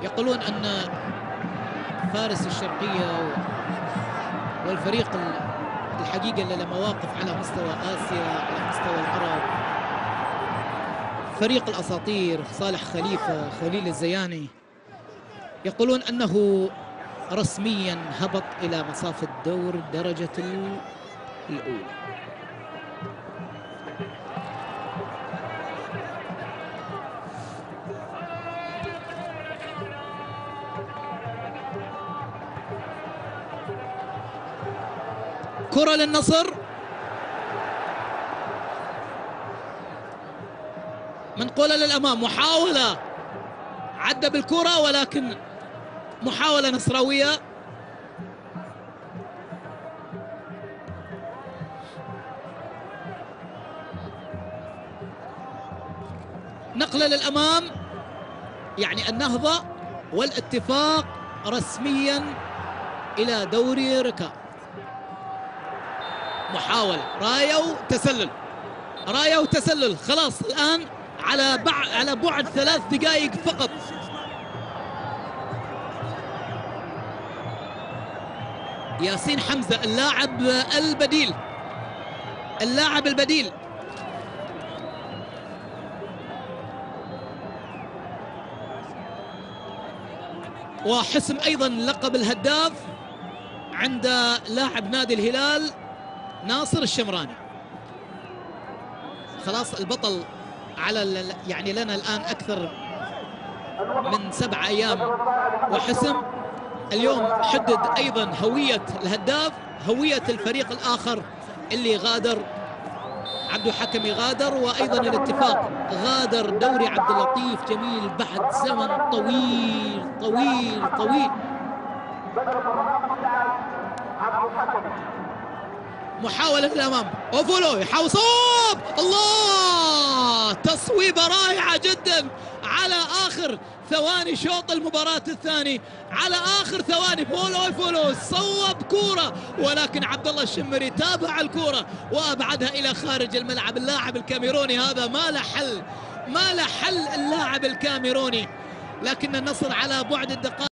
يقولون أن فارس الشرقية والفريق الحقيقة اللي له مواقف على مستوى آسيا، على مستوى العرب، فريق الأساطير صالح خليفة، خليل الزياني، يقولون أنه رسميا هبط إلى مصاف الدور الدرجة الأولى. كرة للنصر، منقولة للأمام، محاولة عدى بالكرة ولكن محاولة نصراوية. نقلة للأمام، يعني النهضة والاتفاق رسميا إلى دوري ركاب. محاولة راية وتسلل، خلاص الآن على بعد 3 دقائق فقط. ياسين حمزة اللاعب البديل وحسم أيضا لقب الهداف عند لاعب نادي الهلال ناصر الشمراني. خلاص البطل على يعني لنا الآن أكثر من 7 أيام وحسم. اليوم حدد أيضا هوية الهداف، هوية الفريق الآخر اللي غادر، عبدو حكمي غادر، وأيضا الاتفاق غادر دوري عبد اللطيف جميل بعد زمن طويل طويل طويل. محاولة للأمام، أوفولو يحاول صوب، الله، تصويبة رائعة جدا على آخر ثواني شوط المباراة الثاني، على آخر ثواني أوفولو صوب كورة، ولكن عبد الله الشمري تابع الكورة وأبعدها إلى خارج الملعب. اللاعب الكاميروني هذا ما له حل اللاعب الكاميروني، لكن النصر على بعد الدقائق